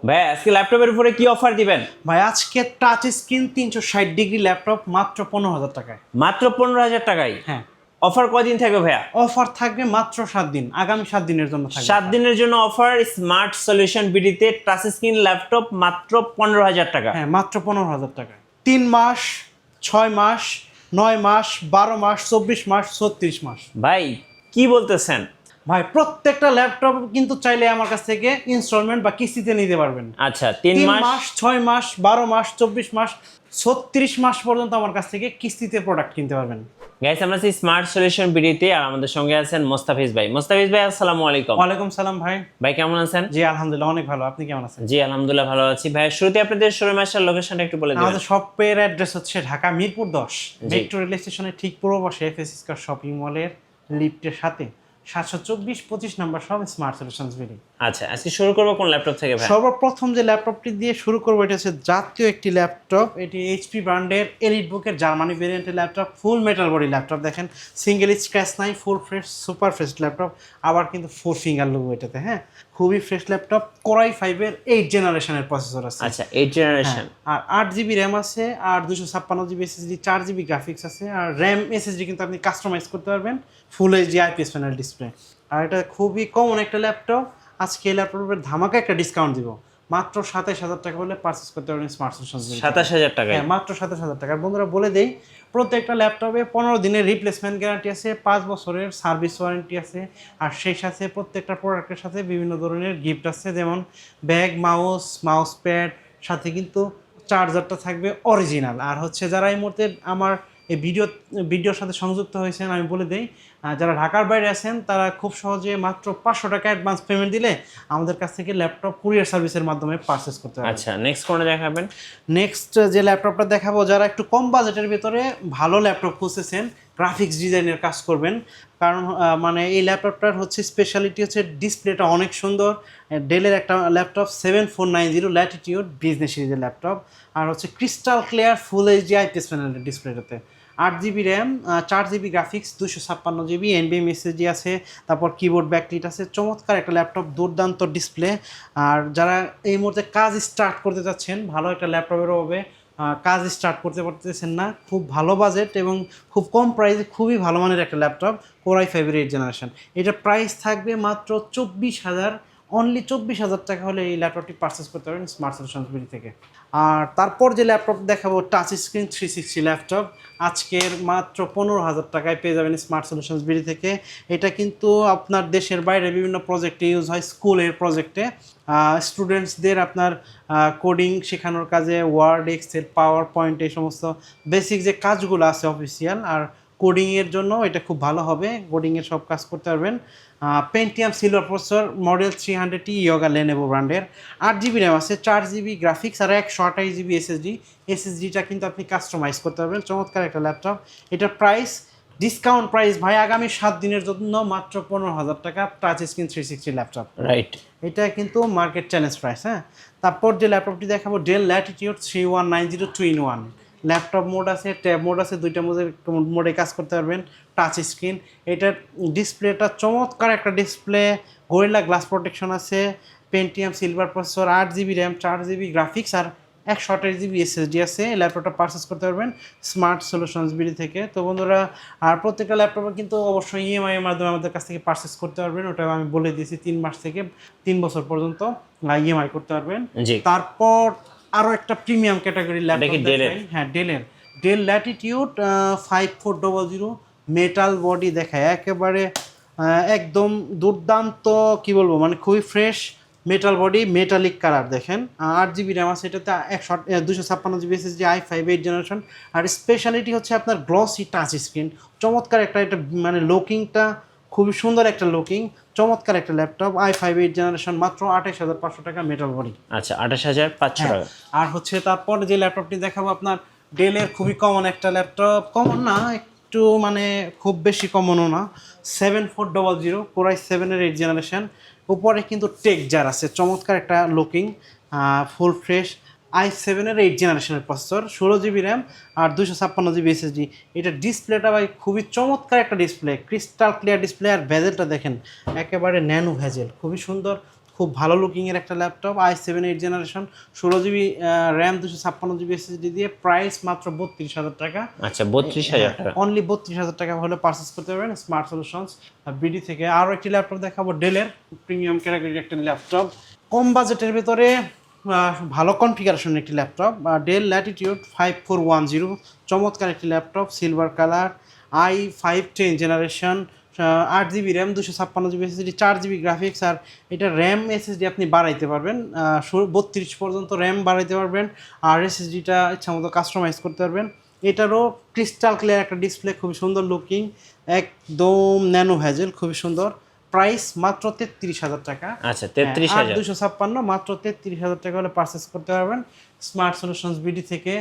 ভাই আজকে ল্যাপটপের উপরে কি অফার দিবেন? ভাই আজকে টাচ স্ক্রিন 360 ডিগ্রি ল্যাপটপ মাত্র 15,000 টাকায়। মাত্র 15,000 টাকায়। হ্যাঁ, অফার কয়দিন থাকবে ভাইয়া? অফার থাকবে মাত্র 7 দিন, আগামী 7 দিনের জন্য থাকবে। 7 দিনের জন্য অফার। স্মার্ট সলিউশন বিডিতে টাচ স্ক্রিন ল্যাপটপ মাত্র 15,000 টাকা। হ্যাঁ, মাত্র 15,000 টাকায়। 3 মাস, 6 মাস, 9 মাস, 12 মাস, 24 মাস, 36 মাস। ভাই কি বলতেছেন? ভাই প্রত্যেকটা ল্যাপটপ কিন্তু চাইলে আমার কাছ থেকে ইনস্টলমেন্ট বা কিস্তিতে নিতে পারবেন। আচ্ছা, 3 3 মাস। মাস, 6 মাস, 12 মাস, 24 মাস, 36 মাস পর্যন্ত আমার কাছ থেকে কিস্তিতে প্রোডাক্ট কিনতে পারবেন। গাইস, আমরা আছি স্মার্ট সলিউশন বিডিতে, আর আমাদের সঙ্গে আছেন মোস্তাফিজ ভাই। মোস্তাফিজ ভাই, আসসালামু আলাইকুম। ওয়ালাইকুম সালাম ভাই। ভাই কেমন আছেন? জি আলহামদুলিল্লাহ অনেক ভালো, আপনি কেমন আছেন? জি আলহামদুলিল্লাহ ভালো আছি। ভাই শুরুতে আপনাদের শোরুম আসার লোকেশনটা একটু বলে দিবেন। আমাদের শপের অ্যাড্রেস হচ্ছে ঢাকা মিরপুর 10, জি। মেট্রো রেল স্টেশনের ঠিক পূর্ব পাশে এফএস স্কয়ার শপিং মলের লিফটের সাথে 724-25 নম্বর সব স্মার্ট সলিউশনস বিডি। আচ্ছা, আজকে শুরু করবো কোন ল্যাপটপ থেকে ভাই? সর্বপ্রথম যে ল্যাপটপটি দিয়ে শুরু করবো এটা হচ্ছে জাতীয় একটি ল্যাপটপ। এটি এইচপি ব্র্যান্ডের এলিট বুকের জার্মানি ভেরিয়েন্টের laptop, full metal body laptop. দেখেন সিঙ্গেল স্ক্র্যাচ নাই, full fresh, super fresh laptop. আবার কিন্তু 4 ফিঙ্গার লোগো এটাতে। হ্যাঁ, খুবই ফ্রেশ ল্যাপটপ। কোরাই 5-এর 8 জেনারেশনের প্রসেসর আছে। আচ্ছা, 8 জেনারেশন। আর 8 জিবি র্যাম আছে, আর 256 জিবি এসএসডি, 4 জিবি গ্রাফিক্স আছে। আর র্যাম এসএসডি কিন্তু আপনি কাস্টমাইজ করতে পারবেন, full HD IPS panel display. আর এটা খুবই কমন একটা ল্যাপটপ। আজকে এই ল্যাপটপের ধামাকা একটা ডিসকাউন্ট দিব, মাত্র 27,000 টাকা হলে পারচেস করতে পারবেন স্মার্ট সলিউশনস। 27,000 টাকায়? হ্যাঁ, মাত্র 27,000 টাকা। আর বন্ধুরা বলে দেই, প্রত্যেকটা ল্যাপটপে 15 দিনের রিপ্লেসমেন্ট গ্যারান্টি আছে, 5 বছরের সার্ভিস ওয়ারেন্টি আছে। আর সেই সাথে প্রত্যেকটা প্রোডাক্টের সাথে বিভিন্ন ধরনের গিফট আছে, যেমন ব্যাগ, মাউস প্যাড, সাথে কিন্তু চার্জারটা থাকবে অরিজিনাল। আর হচ্ছে যারা এই মুহূর্তে আমার এই ভিডিওর সাথে সংযুক্ত হয়েছেন, আমি বলে দিই, যারা ঢাকার বাইরে আছেন তারা খুব সহজে মাত্র 500 টাকা অ্যাডভান্স পেমেন্ট দিলে আমাদের কাছ থেকে ল্যাপটপ কুরিয়ার সার্ভিসের মাধ্যমে পারচেস করতে পারবেন। আচ্ছা, নেক্সট কোনটা দেখাবেন? নেক্সট যে ল্যাপটপটা দেখাবো, যারা একটু কম বাজেটের ভিতরে ভালো ল্যাপটপ খুঁজতেছেন, গ্রাফিক্স ডিজাইনের কাজ করবেন, কারণ মানে এই ল্যাপটপটার হচ্ছে স্পেশালিটি হচ্ছে ডিসপ্লেটা অনেক সুন্দর। ডেলের একটা ল্যাপটপ 7490 ল্যাটিটিউড বিজনেস সিরিজের ল্যাপটপ। আর হচ্ছে crystal clear full HD IPS প্যানেলের ডিসপ্লেটাতে। 8 GB RAM, 4 GB graphics, 256 GB এনবিএম এসএসডি আছে। তারপর কিবোর্ড ব্যাকলিট আছে। চমৎকার একটা ল্যাপটপ, দুর্দান্ত ডিসপ্লে। আর যারা এই মুহূর্তে কাজ স্টার্ট করতে যাচ্ছেন, ভালো একটা ল্যাপটপের হবে, কাজ স্টার্ট করতে পারতেছেন না, খুব ভালো বাজেট এবং খুব কম প্রাইসে খুবই ভালো মানের একটা ল্যাপটপ, কোরাই 5-এর 8 জেনারেশন। এটার প্রাইস থাকবে মাত্র 24,000, অনলি 24,000 টাকা হলে এই ল্যাপটপটি পারচেস করতে পারেন স্মার্ট সলিউশনস বিডি থেকে। আর তারপর যে ল্যাপটপ দেখাবো, টাচ স্ক্রিন 360 ল্যাপটপ, আজকের মাত্র 15,000 টাকায় পেয়ে যাবেন স্মার্ট সলিউশনস বিডি থেকে। এটা কিন্তু আপনার দেশের বাইরে বিভিন্ন প্রজেক্টে ইউজ হয়, স্কুলের প্রজেক্টে স্টুডেন্টসদের আপনার কোডিং শেখানোর কাজে, ওয়ার্ড, এক্সেল, পাওয়ার পয়েন্ট, এই সমস্ত বেসিক যে কাজগুলো আছে অফিসিয়াল, আর কোডিংয়ের জন্য এটা খুব ভালো হবে। কোডিংয়ের সব কাজ করতে পারবেন। Pentium silver processor, model 300T yoga Lenovo ব্র্যান্ডের। 8 জিবি র্যাম আছে, 4 জিবি গ্রাফিক্স, আর 128 জিবি এসএসডিটা কিন্তু আপনি কাস্টমাইজ করতে পারবেন। চমৎকার একটা ল্যাপটপ। এটার প্রাইস, ডিসকাউন্ট প্রাইস ভাই, আগামী 7 দিনের জন্য মাত্র 15,000 টাকা, টাচ স্ক্রিন 360 ল্যাপটপ। রাইট। এটা কিন্তু মার্কেট চ্যালেঞ্জ প্রাইস। হ্যাঁ, তারপর যে ল্যাপটপটি দেখাবো, del Latitude 3190 2-in-1 laptop mode আছে, ট্যাব মোড আছে, দুইটা মোডে কাজ করতে পারবেন। টাচ স্ক্রিন, এটার ডিসপ্লেটা চমৎকার একটা ডিসপ্লে, গরিলা গ্লাস প্রোটেকশন আছে, Pentium silver processor, 8 GB RAM, 4 GB graphics, আর 128 জিবি এসএসডি আছে। এই ল্যাপটপটা পারচেস করতে পারবেন স্মার্ট সলিউশনস বিডি থেকে। তো বন্ধুরা, আর প্রত্যেকটা ল্যাপটপে কিন্তু অবশ্যই ইএমআই এর মাধ্যমে আমাদের কাছ থেকে পারচেস করতে পারবেন। ওটা আমি বলে দিয়েছি, 3 মাস থেকে 3 বছর পর্যন্ত ইএমআই করতে পারবেন। জি। তারপর আরও একটা প্রিমিয়াম ক্যাটাগরির ল্যাপটপ ডেলের? হ্যাঁ, ডেল ল্যাটিটিউড 5400 মেটাল বডি দেখায়, একেবারে একদম দুর্দান্ত, কি বলবো, মানে খুবই fresh metal body, metallic colour. দেখেন 8 জিবি র্যাম আছে এটাতে, 256 জিবি এসএসডি, i5 8 জেনারেশন। আর স্পেশালিটি হচ্ছে আপনার গ্লসি টাচ স্ক্রিন, চমৎকার একটা, এটা মানে লুকিংটা খুবই সুন্দর একটা লুকিং, চমৎকার একটা ল্যাপটপ, i5 8 জেনারেশন, মাত্র 28,500 টাকা মেটাল বডি। আচ্ছা, 28,500 টাকা। আর হচ্ছে তারপর যে ল্যাপটপটি দেখাবো আপনার, ডেলের খুবই কমন একটা ল্যাপটপ, কমন না, একটু মানে খুব বেশি কমনও না, 7400 কোরাই 7-এর 8 জেনারেশন। উপরে কিন্তু টেক জার আছে, চমৎকার একটা লুকিং, ফুল ফ্রেশ, i7-এর 8 জেনারেশনের প্রসেসর, 16 জিবি র্যাম, আর 256 জিবি এসএসডি। এটা ডিসপ্লেটা ভাই খুবই চমৎকার একটা ডিসপ্লে, ক্রিস্টাল ক্লিয়ার ডিসপ্লে। আর ভেজেলটা দেখেন, একেবারে ন্যানো ভেজেল, খুবই সুন্দর, খুব ভালো লুকিংয়ের একটা laptop i7 8 generation 16GB RAM 256GB SSD দিয়ে প্রাইস মাত্র 32,000 টাকা। আচ্ছা 32,000 টাকা, অনলি 32,000 টাকা হলে পারচেস করতে পারবেন স্মার্ট সলিউশনস বিডি থেকে। আরও একটি ল্যাপটপ দেখাবো, ডেলের প্রিমিয়াম ক্যাটাগরির একটা ল্যাপটপ, কম বাজেটের ভিতরে ভালো কনফিগারেশনের একটি ল্যাপটপ, ডেল ল্যাটিটিউড 5410, চমৎকার একটি laptop, silver colour, i5 10 generation, 8GB RAM 256GB SSD, 4GB graphics. আর এটা র্যাম এসএসডি আপনি বাড়াইতে পারবেন, 32 পর্যন্ত র্যাম বাড়াইতে পারবেন, আর এসএসডিটা ইচ্ছা মতো কাস্টমাইজ করতে পারবেন। এটারও ক্রিস্টাল ক্লিয়ার একটা ডিসপ্লে, খুবই সুন্দর লুকিং, একদম ন্যানো ভেজেল, খুবই সুন্দর। প্রাইস মাত্র 33,000 টাকা। আচ্ছা 33,000, 256 মাত্র 33,000 টাকা হলে পারচেস করতে পারবেন স্মার্ট সলিউশনস বিডি থেকে।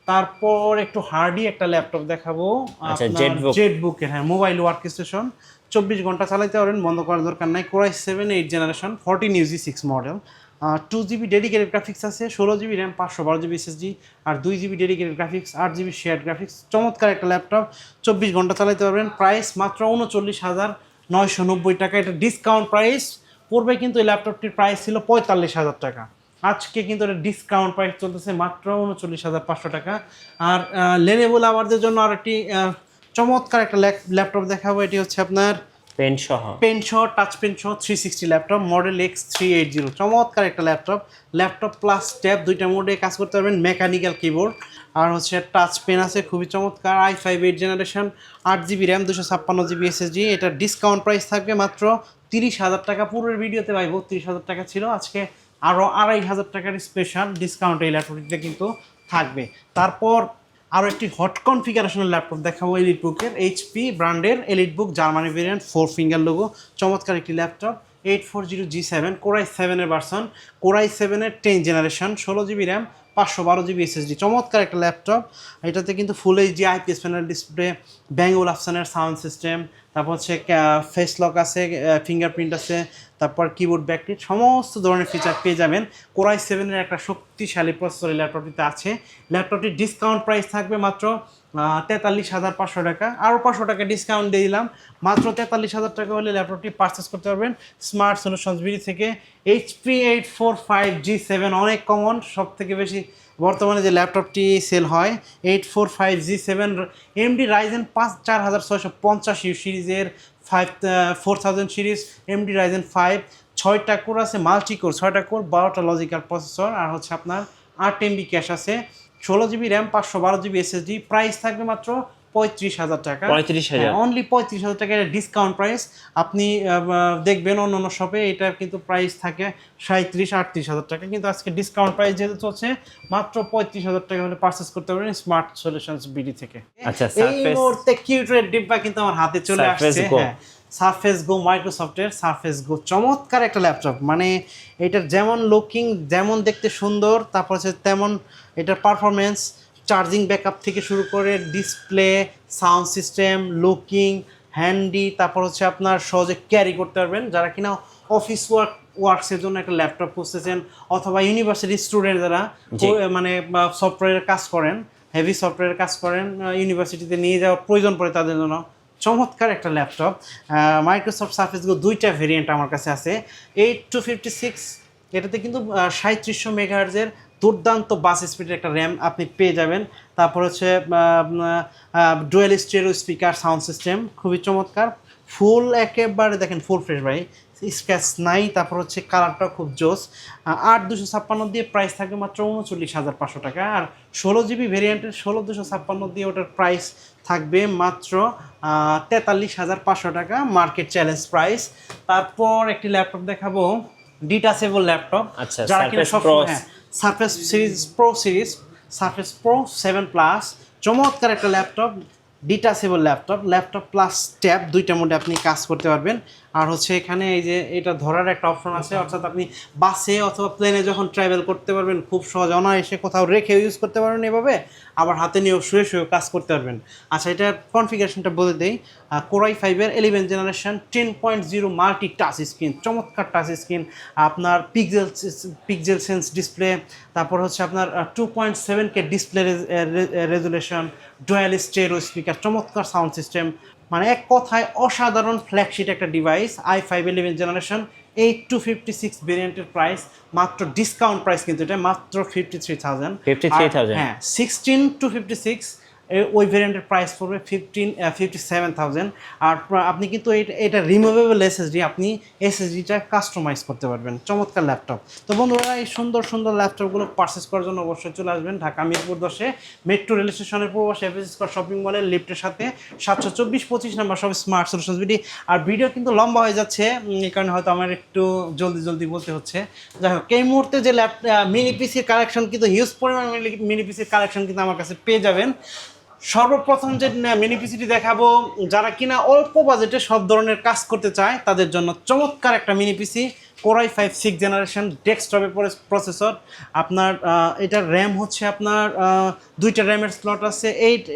তারপর একটু হার্ডি একটা ল্যাপটপ দেখাবো, আচ্ছা, জেটবুকের, হ্যাঁ, মোবাইল ওয়ার্ক স্টেশন, 24 ঘন্টা চালাইতে পারবেন, বন্ধ করার দরকার নাই। Core i 7 8 generation 14UZ6 model, 2GB dedicated graphics আছে, 16GB র্যাম 512GB SSD, আর 2GB dedicated graphics, 8GB share graphics. চমৎকার একটা ল্যাপটপ, 24 ঘন্টা চালাইতে পারবেন। প্রাইস মাত্র 39,990 টাকা। এটা ডিসকাউন্ট প্রাইস পড়বে, কিন্তু এই ল্যাপটপটির প্রাইস ছিল 45,000 টাকা। আজকে কিন্তু এটা ডিসকাউন্ট প্রাইস চলতেছে মাত্র 39,500 টাকা। আর লেনেভো লাভারদের জন্য আর একটি চমৎকার একটা ল্যাপটপ দেখাবো। এটি হচ্ছে আপনার পেন সহ টাচ পেন সহ 360 ল্যাপটপ, মডেল X380, চমৎকার একটা ল্যাপটপ প্লাস ট্যাব, দুইটা মোডে কাজ করতে পারবেন, মেকানিক্যাল কিবোর্ড, আর হচ্ছে টাচ পেন আছে, খুবই চমৎকার। i5 8 generation, 8GB RAM 256GB SSD। এটা ডিসকাউন্ট প্রাইস থাকবে মাত্র 30,000 টাকা। পুরোর ভিডিওতে ভাই 32,000 টাকা ছিল, আজকে আরও 2,500 টাকার স্পেশাল ডিসকাউন্ট এই ল্যাপটপটিতে কিন্তু থাকবে। তারপর আরও একটি হট কনফিগারেশনের ল্যাপটপ দেখাবো, এলিটবুকের, এইচপি ব্র্যান্ডের EliteBook, Germany variant, 4 finger logo, চমৎকার একটি ল্যাপটপ, 840G7 কোরাই 7-এর ভার্সন, কোরাই 7-এর 10 generation, 16GB RAM 512GB SSD, চমৎকার একটা ল্যাপটপ। এটাতে কিন্তু full HD IPS panel display, ব্যাঙ্গুল আফসানের সাউন্ড সিস্টেম, তারপর হচ্ছে ফেস লক আছে, ফিঙ্গারপ্রিন্ট আছে, তারপর কিবোর্ড ব্যাকলিট, সমস্ত ধরনের ফিচার পেয়ে যাবেন। কোরাই 7-এর একটা শক্তিশালী প্রসেসর এই ল্যাপটপটিতে আছে। ল্যাপটপটির ডিসকাউন্ট প্রাইস থাকবে মাত্র 43,500 টাকা। আরও 500 টাকা ডিসকাউন্ট দিয়ে দিলাম, মাত্র 43,000 টাকা হলে ল্যাপটপটি পারচেস করতে পারবেন স্মার্ট সলিউশনস বিডি থেকে। HP 845G7 অনেক কমন, সব থেকে বেশি বর্তমানে যে ল্যাপটপটি সেল হয়, 845G7 AMD Ryzen 5 4650 সিরিজের 4000 সিরিজ, AMD Ryzen 5, 6টা কোর আছে, মাল্টি কোর 6টা কোর, 12টা লজিক্যাল প্রসেসর, আর হচ্ছে আপনার 8 MB ক্যাশ আছে, 16GB RAM 512GB SSD। Price থাকবে মাত্র 35,000 টাকা। 35,000, অনলি 35,000 টাকা, এটা ডিসকাউন্ট প্রাইস। আপনি দেখবেন অন্য শপে এটার কিন্তু প্রাইস থাকে 37-38,000 টাকা, কিন্তু আজকে ডিসকাউন্ট প্রাইস যেহেতু চলছে মাত্র 35,000 টাকা হলে পারচেস করতে পারবেন স্মার্ট সলিউশনস বিডি থেকে। আচ্ছা, এই মুহূর্তে কিউটের ডিব্বা কিন্তু আমার হাতে চলে আসছে, হ্যাঁ, সারফেস গো, মাইক্রোসফটের সারফেস গো, চমৎকার একটা ল্যাপটপ। মানে এটার যেমন লুকিং, যেমন দেখতে সুন্দর, তারপর হচ্ছে তেমন এটার পারফরমেন্স, চার্জিং ব্যাকআপ থেকে শুরু করে display, sound system, looking, handy, তারপর হচ্ছে আপনার সহজে ক্যারি করতে পারবেন। যারা কিনা অফিস ওয়ার্কসের জন্য একটা ল্যাপটপ খুঁজতেছেন, অথবা ইউনিভার্সিটি স্টুডেন্ট যারা মানে সফটওয়্যারের কাজ করেন, হেভি সফটওয়্যারের কাজ করেন, ইউনিভার্সিটিতে নিয়ে যাওয়ার প্রয়োজন পড়ে তাদের জন্য চমৎকার একটা ল্যাপটপ। মাইক্রোসফট সারফেস গো 2টা ভেরিয়েন্ট আমার কাছে আছে, 8256, এটাতে কিন্তু 3700 মেগাহার্জের দুর্দান্ত বাস স্পিডের একটা র্যাম আপনি পেয়ে যাবেন। তারপর হচ্ছে dual stereo speaker, sound system খুবই চমৎকার, ফুল একেবারে দেখেন ফুল ফ্রেশ ভাই, স্ক্র্যাচ নাই। তারপর হচ্ছে কালারটাও খুব জোস। 8256 দিয়ে প্রাইস থাকবে মাত্র 39,500 টাকা। আর 16GB ভেরিয়েন্টের 16,256 দিয়ে ওটার প্রাইস থাকবে মাত্র 43,500 টাকা, মার্কেট চ্যালেঞ্জ প্রাইস। তারপর একটি ল্যাপটপ দেখাবো, ডিটাচেবল ল্যাপটপ, যারা কিনা সব surface series pro series, surface pro 7 plus, চমৎকার একটা laptop, detachable laptop plus tab, দুইটা মোডে আপনি কাজ করতে পারবেন। আর হচ্ছে এখানে এই যে এটা ধরার একটা অপশন আছে, অর্থাৎ আপনি বাসে অথবা প্লেনে যখন ট্রাভেল করতে পারবেন খুব সহজ, অনায়াসে কোথাও রেখে ইউজ করতে পারবেন এভাবে, আবার হাতে নিয়েও শুয়ে কাজ করতে পারবেন। আচ্ছা, এটার কনফিগারেশনটা বলে দেই, কোরাই 5-এর 11 জেনারেশন, 10.0 মাল্টি টাচ স্ক্রিন, চমৎকার টাচ স্ক্রিন, আপনার পিক্সেল সেন্স ডিসপ্লে, তারপর হচ্ছে আপনার 2.7K display resolution, dual stereo speaker, চমৎকার সাউন্ড সিস্টেম, মানে এক কথায় অসাধারণ ফ্ল্যাগশিপ একটা ডিভাইস। i5 11 জেনারেশন, 8256 ভেরিয়েন্টের প্রাইস, মাত্র ডিসকাউন্ট প্রাইস কিন্তু এটা মাত্র 53,000। 53,000 হ্যাঁ 16 to 56 ওই ভেরিয়েন্টের প্রাইস পড়বে 57,000। আর আপনি কিন্তু এটা রিমুভেবল এসএসডি, আপনি এসএসডিটা কাস্টমাইজ করতে পারবেন। চমৎকার ল্যাপটপ। তো বন্ধুরা এই সুন্দর সুন্দর ল্যাপটপগুলো পারচেস করার জন্য অবশ্যই চলে আসবেন ঢাকা মিরপুর 10-এ মেট্রো রেল স্টেশনের পূর্ব পাশে এফএস স্কয়ার শপিং মলের লিফটের সাথে 724-25 নম্বর সব স্মার্ট সলিউশনস বিডি। আর ভিডিও কিন্তু লম্বা হয়ে যাচ্ছে, এই কারণে হয়তো আমার একটু জলদি বলতে হচ্ছে। যাই হোক, এই মুহূর্তে যে মিনি পিসির কালেকশন কিন্তু হিউজ পরিমাণ মিনি পিসির কালেকশন কিন্তু আমার কাছে পেয়ে যাবেন। সর্বপ্রথম যে মিনি পিসিটি দেখাবো, যারা কিনা অল্প বাজেটে সব ধরনের কাজ করতে চায় তাদের জন্য চমৎকার একটা মিনি পিসি, Core i5 6th জেনারেশন ডেস্কটপের প্রসেসর। আপনার এটার র্যাম হচ্ছে আপনার 2টা র্যামের স্লট আছে,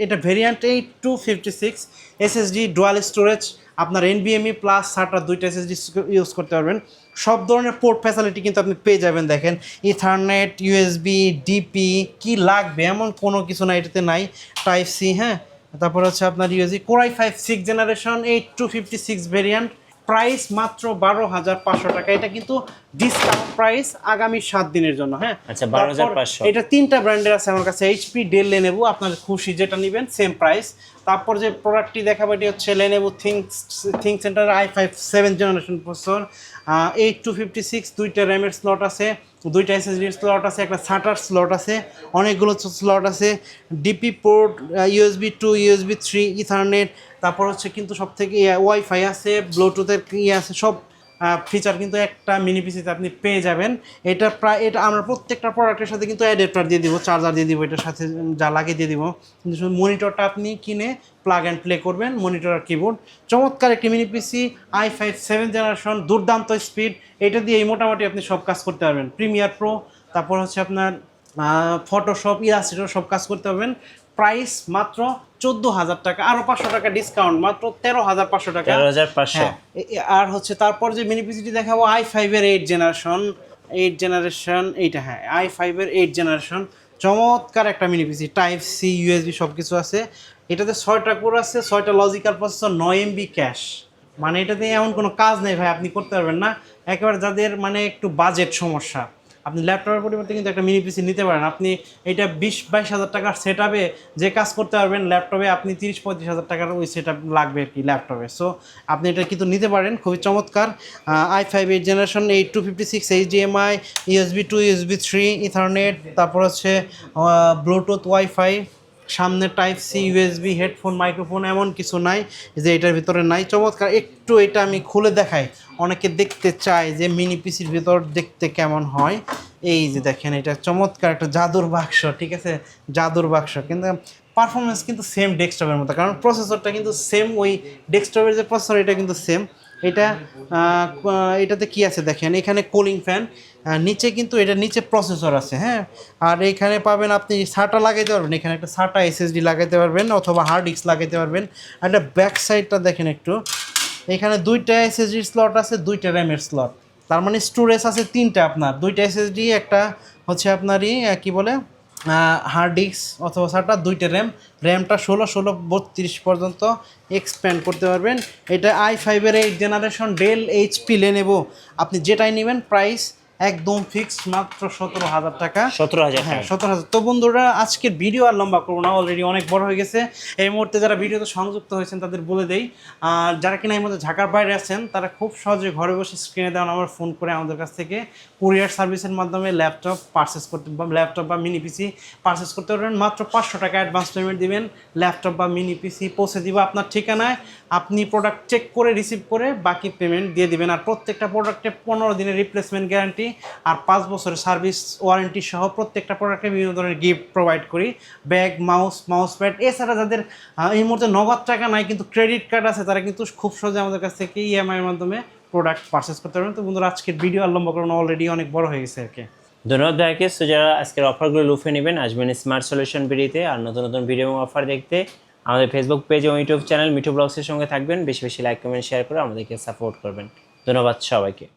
এটা ভেরিয়েন্ট 8256, এসএসডি ডুয়াল স্টোরেজ, আপনার NVMe প্লাস SATA 2টা এসএসডি ইউজ করতে পারবেন। সব ধরনের পোর্ট ফ্যাসিলিটি কিন্তু আপনি পেয়ে যাবেন। দেখেন ইথারনেট, ইউএসবি, ডিপি কি লাগবে এমন কোনো কিছু না এটাতে নাই। টাইপ সি, হ্যাঁ, তারপর হচ্ছে আপনার USB. Core i5 6th generation 8256 variant, price মাত্র 12,500 টাকা। এটা কিন্তু ডিসকাউন্ট প্রাইস আগামী 7 দিনের জন্য। হ্যাঁ আচ্ছা 12,500। এটা 3টা ব্র্যান্ডের আছে আমার কাছে, এইচপি, ডেল, লেনোভো, আপনার খুশি যেটা নেবেন সেম প্রাইস। তারপর যে প্রোডাক্টটি দেখাবো এটি হচ্ছে Lenovo think centre i5 7th generation processor, 8256, 2টা র্যামের স্লট আছে, 2টা এসএসডির স্লট আছে, একটা SATA স্লট আছে, অনেকগুলো স্লট আছে, DP port, USB 2, USB 3, ethernet, তারপর হচ্ছে কিন্তু সব থেকে ওয়াইফাই আছে, ব্লুটুথের আছে, সব ফিচার কিন্তু একটা মিনি পিসিতে আপনি পেয়ে যাবেন। এটা প্রায় আমরা প্রত্যেকটা প্রোডাক্টের সাথে কিন্তু অ্যাডাপ্টার দিয়ে দিব, চার্জার দিয়ে দিব, এটার সাথে যা লাগিয়ে দিয়ে দিব। কিন্তু শুধু মনিটরটা আপনি কিনে প্লাগ অ্যান্ড প্লে করবেন, মনিটর আর কিবোর্ড। চমৎকার একটি মিনি পিসি, i5 7th জেনারেশন, দুর্দান্ত স্পিড, এটা দিয়ে মোটামুটি আপনি সব কাজ করতে পারবেন। প্রিমিয়ার প্রো, তারপর হচ্ছে আপনার ফটোশপ, ইলাস্ট্রেটর সব কাজ করতে পারবেন। প্রাইস মাত্র 14,000 টাকা, আরও 500 টাকা ডিসকাউন্ট, মাত্র 13,500 টাকা। 13,500। আর হচ্ছে তারপর যে মিনি পিসিটি দেখাবো i5 এর 8th জেনারেশন, এইটা, হ্যাঁ i5 এর 8th জেনারেশন, চমৎকার একটা mini PC, type C, USB সব কিছু আছে। এটাতে 6টা কোর আছে, 6টা লজিক্যাল প্রসেসর, 9 MB ক্যাশ। মানে এটাতে এমন কোনো কাজ নেই ভাই, আপনি করতে পারবেন না। একেবারে যাদের মানে একটু বাজেট সমস্যা, আপনি ল্যাপটপের পরিবর্তে কিন্তু একটা মিনি পিসি নিতে পারেন। আপনি এটা 20-22 হাজার টাকার সেট আপে যে কাজ করতে পারবেন, ল্যাপটপে আপনি 30-35 হাজার টাকার ওই সেট আপ লাগবে আর কি ল্যাপটপে। সো আপনি এটা কিন্তু নিতে পারেন, খুবই চমৎকার। i5 8th generation, 8256 HDMI, USB 2, USB 3, ethernet, তারপর হচ্ছে ব্লুটুথ, ওয়াইফাই, সামনে type C, USB, headphone, microphone এমন কিছু নাই যে এটার ভিতরে নাই। চমৎকার। একটু এটা আমি খুলে দেখাই, অনেকে দেখতে চায় যে মিনি পিসির ভিতর দেখতে কেমন হয়। এই যে দেখেন, এটা চমৎকার একটা জাদুর বাক্স, ঠিক আছে, জাদুর বাক্স। কিন্তু পারফরমেন্স কিন্তু সেম ডেস্কটপের মতো, কারণ প্রসেসরটা কিন্তু সেম, ওই ডেস্কটপের যে প্রসেসর এটা কিন্তু সেম। এটাতে কি আছে দেখেন, এখানে কুলিং ফ্যান, নিচে কিন্তু এটা নিচে প্রসেসর আছে, হ্যাঁ। আর এখানে পাবেন আপনি SATA লাগাইতে পারবেন, এখানে একটা SATA SSD লাগাইতে পারবেন অথবা হার্ড ডিস্ক লাগাইতে পারবেন। আর এটা ব্যাক সাইডটা দেখেন একটু, এখানে 2টা SSD স্লট আছে, 2টা র্যামের স্লট, তার মানে স্টোরেজ আছে 3টা আপনার, 2টা SSD, একটা হচ্ছে আপনারই কি বলে হার্ড ডিস্ক অথবা SATA, 2টা র্যামটা 16/32 পর্যন্ত এক্সপ্যান্ড করতে পারবেন। এটা i5 এর 8th generation, del, HP, Lenovo, আপনি যেটাই নেবেন প্রাইস একদম ফিক্সড, মাত্র 17,000 টাকা। 17,000 হ্যাঁ টাকা। 17,000। তো বন্ধুরা আজকের ভিডিও আর লম্বা করবো না, অলরেডি অনেক বড় হয়ে গেছে। এই মুহূর্তে যারা ভিডিওতে সংযুক্ত হয়েছেন তাদের বলে দেই, যারা কিনা এই মধ্যে ঢাকার বাইরে আছেন তারা খুব সহজে ঘরে বসে স্ক্রিনে দেওয়া নাম্বার ফোন করে আমাদের কাছ থেকে কুরিয়ার সার্ভিসের মাধ্যমে ল্যাপটপ বা মিনি পিসি পারচেস করতে পারবেন। মাত্র 500 টাকা অ্যাডভান্স পেমেন্ট দিবেন, ল্যাপটপ বা মিনি পিসি পৌঁছে দিব আপনার ঠিকানায়। আপনি প্রোডাক্ট চেক করে রিসিভ করে বাকি পেমেন্ট দিয়ে দিবেন। আর প্রত্যেকটা প্রোডাক্টে 15 দিনের রিপ্লেসমেন্ট গ্যারান্টি আর 5 বছরের সার্ভিস ওয়ারেন্টি সহ প্রত্যেকটা প্রোডাক্টে বিভিন্ন ধরনের গিফট প্রোভাইড করি, ব্যাগ, মাউস প্যাড। এছাড়া যাদের এই মুহূর্তে নগদ টাকা নাই কিন্তু ক্রেডিট কার্ড আছে, তারা কিন্তু খুব সহজে আমাদের কাছ থেকে ইএমআই এর মাধ্যমে প্রোডাক্ট পারচেস করতে পারবেন। তো বন্ধুরা আজকের ভিডিও আর লম্বা করুন, অলরেডি অনেক বড় হয়ে গেছে আর কি। ধন্যবাদ ভাইকে। সো যারা আজকের অফারগুলো লুফে নেবেন আসবেন স্মার্ট সলিউশন বিডিতে। আর নতুন নতুন ভিডিও এবং অফার দেখতে আমাদের ফেসবুক পেজ এবং ইউটিউব চ্যানেল মিঠু ব্লগসের সঙ্গে থাকবেন। বেশি বেশি লাইক, কমেন্ট, শেয়ার করে আমাদেরকে সাপোর্ট করবেন। ধন্যবাদ সবাইকে।